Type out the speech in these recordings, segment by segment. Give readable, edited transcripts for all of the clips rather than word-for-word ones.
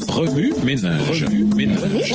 Remue ménage. Remue ménage.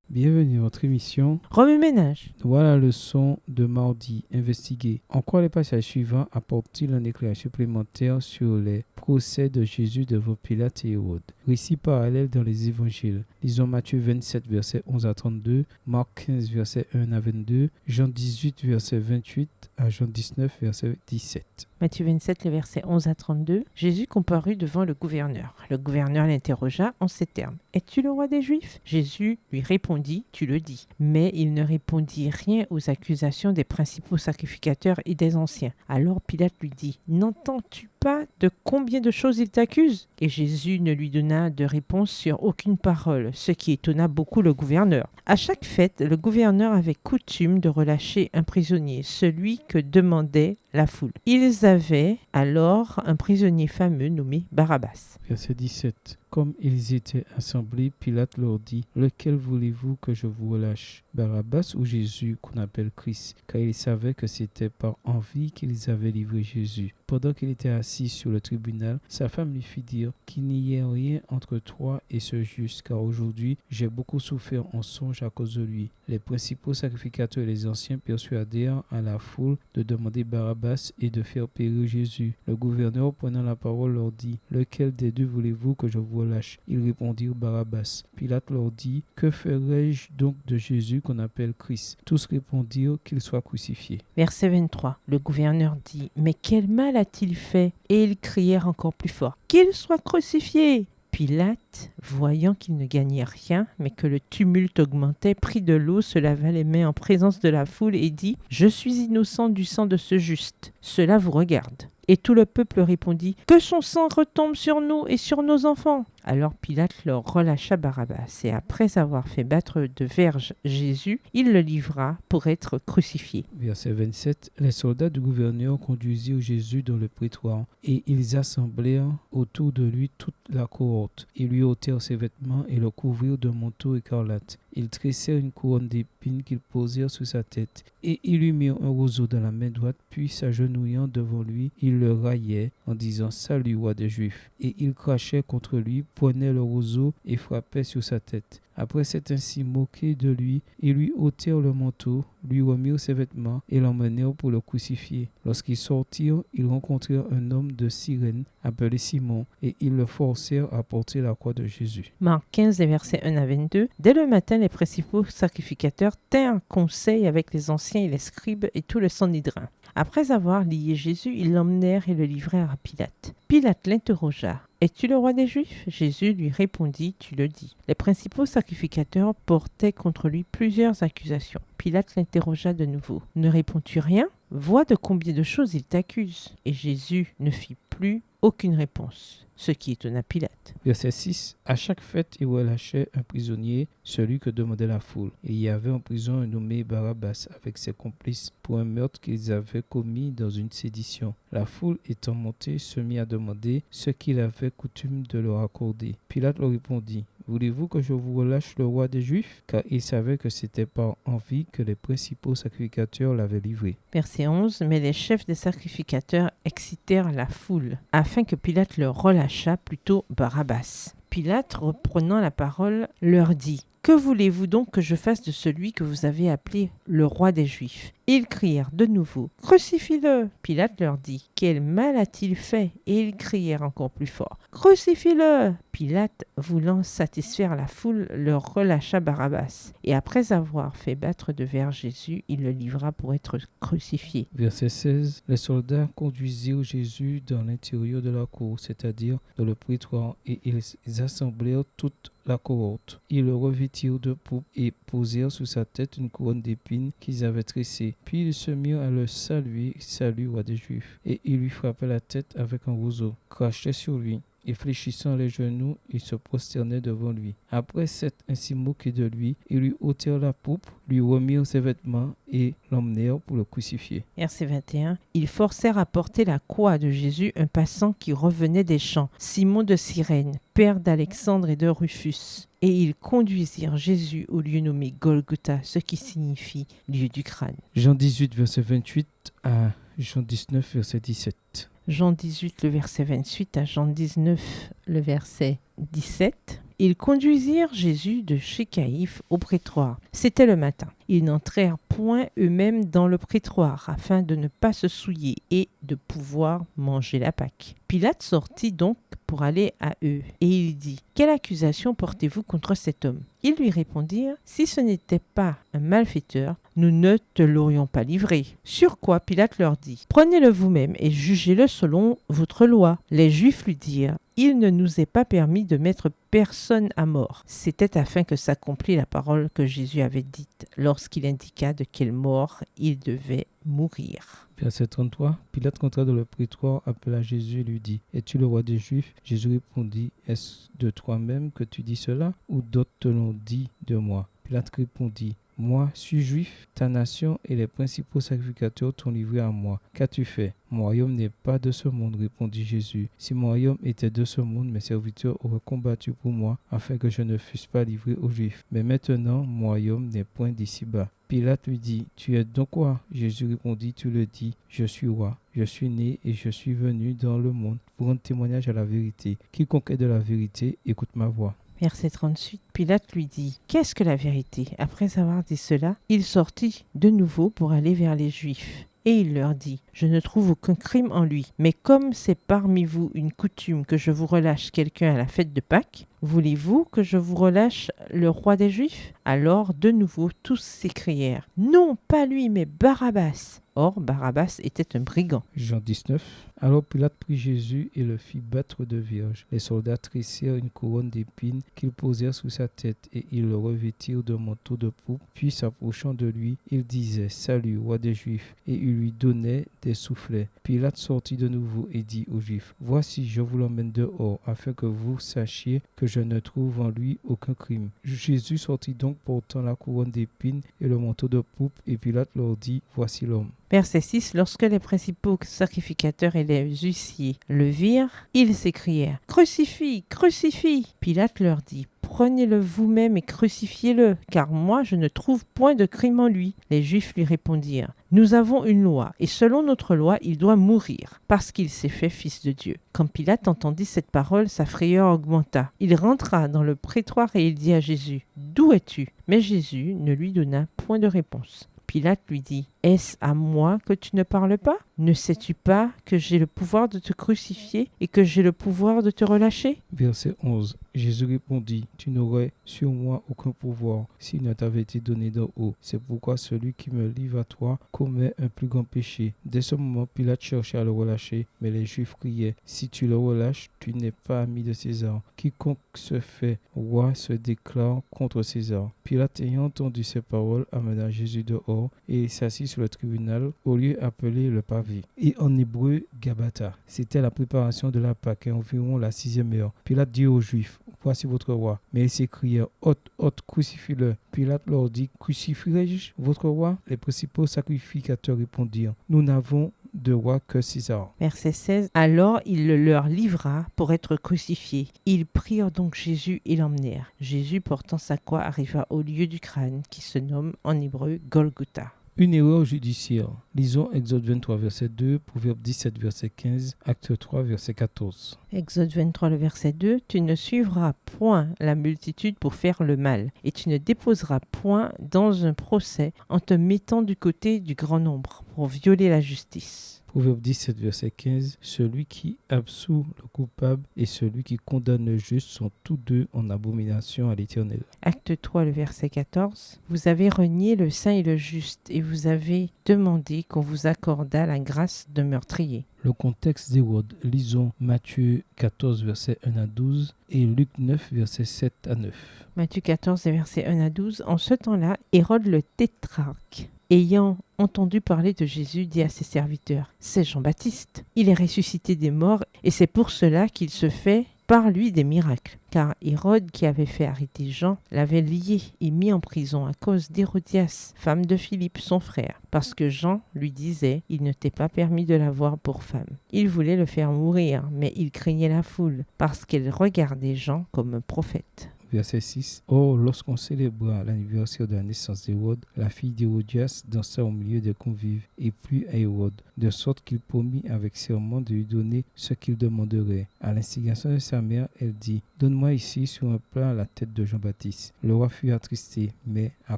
Bienvenue à votre émission Remue-ménage. Voilà la leçon de mardi. Investiguer. En quoi les passages suivants apportent-ils un éclairage supplémentaire sur les procès de Jésus devant Pilate et Hérode? Récit parallèle dans les évangiles. Lisons Matthieu 27, versets 11 à 32, Marc 15, versets 1 à 22, Jean 18, verset 28 à Jean 19, verset 17. Matthieu 27, les versets 11 à 32. Jésus comparut devant le gouverneur. Le gouverneur l'interrogea en ces termes. « Es-tu le roi des Juifs ?» Jésus lui répondit, « Tu le dis. » Mais il ne répondit rien aux accusations des principaux sacrificateurs et des anciens. Alors Pilate lui dit, « N'entends-tu pas de combien de choses il t'accuse ?» Et Jésus ne lui donna de réponse sur aucune parole, ce qui étonna beaucoup le gouverneur. À chaque fête, le gouverneur avait coutume de relâcher un prisonnier, celui que demandait la foule. Ils avaient alors un prisonnier fameux nommé Barabbas. Verset 17. Comme ils étaient assemblés, Pilate leur dit, « Lequel voulez-vous que je vous relâche, Barabbas ou Jésus qu'on appelle Christ ?» Car ils savaient que c'était par envie qu'ils avaient livré Jésus. Pendant qu'il était assis sur le tribunal, sa femme lui fit dire qu'il n'y ait rien entre toi et ce juste, car aujourd'hui j'ai beaucoup souffert en songe à cause de lui. Les principaux sacrificateurs et les anciens persuadèrent à la foule de demander Barabbas et de faire périr Jésus. Le gouverneur, prenant la parole, leur dit, « Lequel des deux voulez-vous que je vous relâche ?» Ils répondirent Barabbas. Pilate leur dit, « Que ferai-je donc de Jésus qu'on appelle Christ ?» Tous répondirent qu'il soit crucifié. Verset 23. Le gouverneur dit, « Mais quel mal a-t-il fait ?» Et ils crièrent encore plus fort, « Qu'il soit crucifié !» Pilate, voyant qu'il ne gagnait rien, mais que le tumulte augmentait, prit de l'eau, se lava les mains en présence de la foule et dit « Je suis innocent du sang de ce juste. Cela vous regarde. » Et tout le peuple répondit « Que son sang retombe sur nous et sur nos enfants !» Alors Pilate leur relâcha Barabbas, et après avoir fait battre de verges Jésus, il le livra pour être crucifié. Verset 27. Les soldats du gouverneur conduisirent Jésus dans le prétoire, et ils assemblèrent autour de lui toute la cohorte. Ils lui ôtèrent ses vêtements et le couvrirent d'un manteau écarlate. Ils tressèrent une couronne d'épines qu'ils posèrent sur sa tête, et ils lui mirent un roseau dans la main droite, puis s'agenouillant devant lui, ils le raillaient en disant « Salut, roi des Juifs !» Et ils crachaient contre lui, prenaient le roseau et frappaient sur sa tête. Après s'être ainsi moqués de lui, ils lui ôtèrent le manteau, lui remirent ses vêtements et l'emmenèrent pour le crucifier. Lorsqu'ils sortirent, ils rencontrèrent un homme de Cyrène appelé Simon, et ils le forcèrent à porter la croix de Jésus. Marc 15, versets 1 à 22. Dès le matin, les principaux sacrificateurs tinrent conseil avec les anciens et les scribes et tout le Sanhédrin. Après avoir lié Jésus, ils l'emmenèrent et le livrèrent à Pilate. Pilate l'interrogea. « Es-tu le roi des Juifs ?» Jésus lui répondit, « Tu le dis. » Les principaux sacrificateurs portaient contre lui plusieurs accusations. Pilate l'interrogea de nouveau. « Ne réponds-tu rien ? Vois de combien de choses il t'accuse. » Et Jésus ne fit plus aucune réponse, ce qui étonna Pilate. Verset 6. À chaque fête, il relâchait un prisonnier, celui que demandait la foule. Et il y avait en prison un nommé Barabbas avec ses complices pour un meurtre qu'ils avaient commis dans une sédition. La foule étant montée se mit à demander ce qu'il avait coutume de leur accorder. Pilate leur répondit, « Voulez-vous que je vous relâche le roi des Juifs ?» Car il savait que c'était par envie que les principaux sacrificateurs l'avaient livré. Verset 11. Mais les chefs des sacrificateurs excitèrent la foule, afin que Pilate leur relâchât plutôt Barabbas. Pilate, reprenant la parole, leur dit « Que voulez-vous donc que je fasse de celui que vous avez appelé le roi des Juifs ?» Et ils crièrent de nouveau « Crucifie-le » Pilate leur dit « Quel mal a-t-il fait ?» Et ils crièrent encore plus fort « Crucifie-le » Pilate, voulant satisfaire la foule, leur relâcha Barabbas. Et après avoir fait battre de verges Jésus, il le livra pour être crucifié. Verset 16. Les soldats conduisirent Jésus dans l'intérieur de la cour, c'est-à-dire dans le prétoire, et ils assemblèrent toute la cohorte. Ils le revêtirent de pourpre et posèrent sur sa tête une couronne d'épines qu'ils avaient tressée. Puis ils se mirent à le saluer, « Salut, roi des Juifs !» Et ils lui frappaient la tête avec un roseau, crachaient sur lui, et fléchissant les genoux, ils se prosternaient devant lui. Après s'être ainsi moqués de lui, ils lui ôtèrent la pourpre, lui remirent ses vêtements et l'emmenèrent pour le crucifier. Verset 21. Ils forcèrent à porter la croix de Jésus un passant qui revenait des champs, Simon de Cyrène, père d'Alexandre et de Rufus. et ils conduisirent Jésus au lieu nommé Golgotha, ce qui signifie lieu du crâne. Jean 18, verset 28 à Jean 19, verset 17. Jean 18, le verset 28 à Jean 19, le verset 17. Ils conduisirent Jésus de chez Caïphe au prétoire. C'était le matin. Ils n'entrèrent point eux-mêmes dans le prétoire, afin de ne pas se souiller et de pouvoir manger la Pâque. Pilate sortit donc pour aller à eux, et il dit : « Quelle accusation portez-vous contre cet homme ?» Ils lui répondirent : « Si ce n'était pas un malfaiteur, nous ne te l'aurions pas livré. » Sur quoi Pilate leur dit : « Prenez-le vous-même et jugez-le selon votre loi. » Les Juifs lui dirent : « Il ne nous est pas permis de mettre personne à mort. » C'était afin que s'accomplît la parole que Jésus avait dite lorsqu'il indiqua de quelle mort il devait mourir. Verset 33. Pilate entra dans le prétoire, appela Jésus et lui dit : « Es-tu le roi des Juifs ? » Jésus répondit : « Est-ce de toi-même que tu dis cela, ou d'autres te l'ont dit de moi ? » Pilate répondit : « Moi, suis juif, ta nation et les principaux sacrificateurs t'ont livré à moi. Qu'as-tu fait ? Mon royaume n'est pas de ce monde, répondit Jésus. Si mon royaume était de ce monde, mes serviteurs auraient combattu pour moi, afin que je ne fusse pas livré aux Juifs. Mais maintenant, mon royaume n'est point d'ici-bas. Pilate lui dit : « Tu es donc roi ? » Jésus répondit : « Tu le dis, je suis roi. Je suis né et je suis venu dans le monde pour rendre témoignage à la vérité. Quiconque est de la vérité, écoute ma voix. » Verset 38, Pilate lui dit : « Qu'est-ce que la vérité ? » Après avoir dit cela, il sortit de nouveau pour aller vers les Juifs. Et il leur dit : « Je ne trouve aucun crime en lui. Mais comme c'est parmi vous une coutume que je vous relâche quelqu'un à la fête de Pâques, voulez-vous que je vous relâche le roi des Juifs ?» Alors de nouveau tous s'écrièrent : « Non, pas lui, mais Barabbas !» Or Barabbas était un brigand. Jean 19. Alors Pilate prit Jésus et le fit battre de vierge. Les soldats tressèrent une couronne d'épines qu'ils posèrent sous sa tête et ils le revêtirent d'un manteau de pourpre. Puis s'approchant de lui, ils disaient : « Salut, roi des Juifs !» Et ils lui donnaient des soufflets. Pilate sortit de nouveau et dit aux Juifs : « Voici, je vous l'emmène dehors, afin que vous sachiez que je ne trouve en lui aucun crime. » Jésus sortit donc portant la couronne d'épines et le manteau de pourpre, et Pilate leur dit : « Voici l'homme. » Verset 6, lorsque les principaux sacrificateurs et les huissiers le virent, ils s'écrièrent : « Crucifie, crucifie !» Pilate leur dit : « Prenez-le vous-même et crucifiez-le, car moi je ne trouve point de crime en lui. » Les Juifs lui répondirent : « Nous avons une loi, et selon notre loi, il doit mourir, parce qu'il s'est fait fils de Dieu. » Quand Pilate entendit cette parole, sa frayeur augmenta. Il rentra dans le prétoire et il dit à Jésus : « D'où es-tu ? » Mais Jésus ne lui donna point de réponse. Pilate lui dit : « Est-ce à moi que tu ne parles pas ? Ne sais-tu pas que j'ai le pouvoir de te crucifier et que j'ai le pouvoir de te relâcher ?» Verset 11. Jésus répondit : « Tu n'aurais sur moi aucun pouvoir s'il ne t'avait été donné d'en haut. C'est pourquoi celui qui me livre à toi commet un plus grand péché. » Dès ce moment, Pilate cherchait à le relâcher, mais les Juifs criaient : « Si tu le relâches, tu n'es pas ami de César. Quiconque se fait roi se déclare contre César. » Pilate, ayant entendu ces paroles, amena Jésus dehors et il s'assit sur le tribunal au lieu appelé le pavé, et en hébreu Gabata. C'était la préparation de la Pâque et environ la 6e heure. Pilate dit aux Juifs : « Voici votre roi. » Mais ils s'écrièrent : « Ôte, ôte, crucifie-le. » Pilate leur dit : « Crucifierai-je votre roi ?» Les principaux sacrificateurs répondirent : « Nous n'avons de roi que César. » Verset 16. Alors il le leur livra pour être crucifié. Ils prirent donc Jésus et l'emmenèrent. Jésus, portant sa croix, arriva au lieu du crâne qui se nomme en hébreu Golgotha. Une erreur judiciaire. Lisons Exode 23, verset 2, Proverbe 17, verset 15, Acte 3, verset 14. Exode 23, le verset 2. « Tu ne suivras point la multitude pour faire le mal, et tu ne déposeras point dans un procès en te mettant du côté du grand nombre pour violer la justice. » Proverbe 17, verset 15. Celui qui absout le coupable et celui qui condamne le juste sont tous deux en abomination à l'Éternel. Acte 3, le verset 14. Vous avez renié le saint et le juste, et vous avez demandé qu'on vous accordât la grâce de meurtrier. Le contexte d'Hérode. Lisons Matthieu 14, verset 1 à 12 et Luc 9, verset 7 à 9. Matthieu 14, verset 1 à 12. En ce temps-là, Hérode le tétrarque, ayant entendu parler de Jésus, dit à ses serviteurs : « C'est Jean-Baptiste. Il est ressuscité des morts, et c'est pour cela qu'il se fait par lui des miracles. » Car Hérode, qui avait fait arrêter Jean, l'avait lié et mis en prison à cause d'Hérodias, femme de Philippe, son frère, parce que Jean lui disait « Il ne t'est pas permis de l'avoir pour femme. » Il voulait le faire mourir, mais il craignait la foule, parce qu'elle regardait Jean comme un prophète. verset 6. Or, lorsqu'on célébra l'anniversaire de la naissance d'Hérode, la fille d'Hérodias dansa au milieu des convives et plut à Hérode, de sorte qu'il promit avec serment de lui donner ce qu'il demanderait. À l'instigation de sa mère, elle dit: Donne-moi ici sur un plat la tête de Jean-Baptiste. Le roi fut attristé, mais à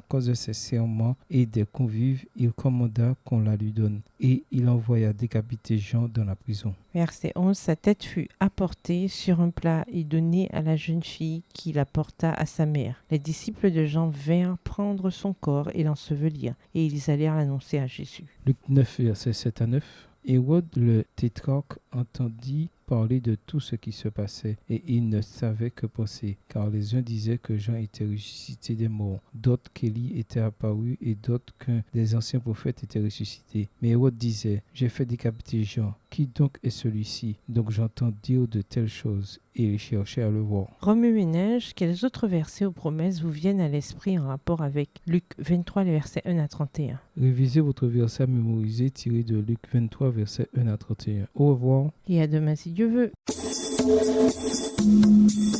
cause de ses serments et des convives, il commanda qu'on la lui donne, et il envoya décapiter Jean dans la prison. Verset 11. Sa tête fut apportée sur un plat et donnée à la jeune fille qui la porta à sa mère. Les disciples de Jean vinrent prendre son corps et l'ensevelir, et ils allèrent l'annoncer à Jésus. Luc 9, versets 7 à 9. Hérode le tétrarque entendit parler de tout ce qui se passait, et il ne savait que penser, car les uns disaient que Jean était ressuscité des morts, d'autres qu'Élie était apparu, et d'autres qu'un des anciens prophètes était ressuscité. Mais Hérode disait: J'ai fait décapiter Jean. Qui donc est celui-ci? Donc j'entends dire de telles choses, et il cherchait à le voir. Remue-ménage, quels autres versets ou promesses vous viennent à l'esprit en rapport avec Luc 23, les versets 1 à 31? Révisez votre verset à mémoriser tiré de Luc 23, versets 1 à 31. Au revoir. Et à demain si Dieu veut.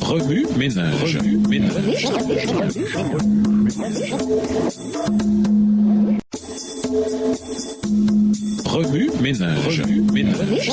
Remue ménage. Remue ménage. Remue ménage. Remue ménage.